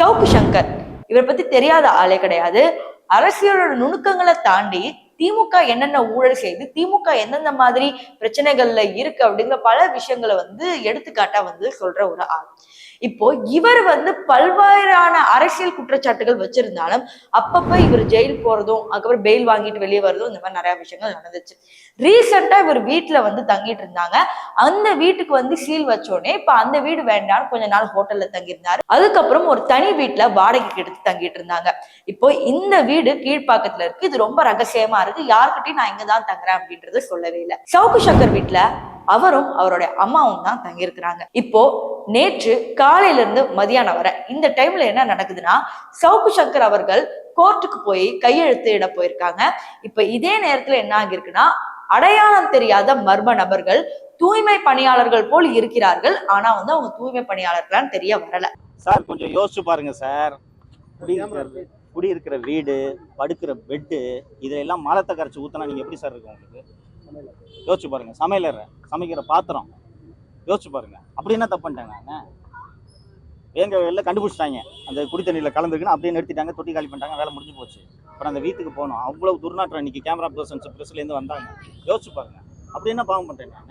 சவுக்கு சங்கர் இவரை பத்தி தெரியாத ஆளே கிடையாது. அரசியலோட நுணுக்கங்களை தாண்டி திமுக என்னென்ன ஊழல் செய்து திமுக எந்தெந்த மாதிரி பிரச்சனைகள்ல இருக்கு அப்படிங்கிற பல விஷயங்களை எடுத்துக்காட்டா சொல்ற ஒரு ஆள். இப்போ இவர் பல்வேறான அரசியல் குற்றச்சாட்டுகள் வச்சிருந்தாலும் அப்பப்ப இவர் ஜெயில் போறதும் அதுக்கப்புறம் பெயில் வாங்கிட்டு வெளியே வரதும் இந்த மாதிரி நிறைய விஷயங்கள் நடந்துச்சு. ரீசெண்டா இவர் வீட்டுல தங்கிட்டு இருந்தாங்க. அந்த வீட்டுக்கு சீல் வச்சோடனே இப்ப அந்த வீடு வேண்டாம் கொஞ்ச நாள் ஹோட்டல்ல தங்கியிருந்தாரு. அதுக்கப்புறம் ஒரு தனி வீட்டுல வாடகைக்கு எடுத்து தங்கிட்டு இருந்தாங்க. இப்போ இந்த வீடு கீழ்ப்பாக்கத்துல இருக்கு. இது ரொம்ப ரகசியமா இருக்கு. யாருக்கிட்டையும் நான் இங்கதான் தங்குறேன் அப்படின்றத சொல்லவே இல்லை. சவுக்கு சங்கர் வீட்டுல அவரும் அவருடைய அம்மாவும் தான் தங்கியிருக்கிறாங்க. இப்போ நேற்று காலையில இருந்து மதியானம் வரை இந்த டைம்ல என்ன நடக்குதுன்னா, சவுக்கு சங்கர் அவர்கள் கோர்ட்டுக்கு போய் கையெழுத்து இட போயிருக்காங்க. இப்ப இதே நேரத்துல என்ன ஆகிருக்குன்னா, அடையாளம் தெரியாத மர்ம நபர்கள் தூய்மை பணியாளர்கள் போல் இருக்கிறார்கள். ஆனா அவங்க தூய்மை பணியாளர்களான்னு தெரிய வரல. சார் கொஞ்சம் யோசிச்சு பாருங்க சார். குடியிருக்கிற வீடு, படுக்கிற பெட்டு, இதெல்லாம் மலத்தை கரைச்சி ஊத்தினா நீங்க எப்படி சார் இருக்கும் உங்களுக்கு? யோசிச்சு பாருங்க. சமைக்கிற பாத்திரம் யோசிச்சு பாருங்க. அப்படி என்ன தப்பு பண்ணிட்டாங்க? நான் எங்க வெளில கண்டுபிடிச்சிட்டாங்க அந்த குடி தண்ணியில் கலந்துருக்குன்னு அப்படியே நிறுத்திட்டாங்க. தொட்டி காலி பண்ணிட்டாங்க. வேலை முடிஞ்சு போச்சு. அப்புறம் அந்த வீட்டுக்கு போகணும். அவ்வளவு துர்நாற்றம். இன்னைக்கு கேமரா பர்சன்ஸ் பிரஸ்லேருந்து வந்தாங்க. யோசிச்சு பாருங்க. அப்படி என்ன பாவம் பண்றேன் நான்?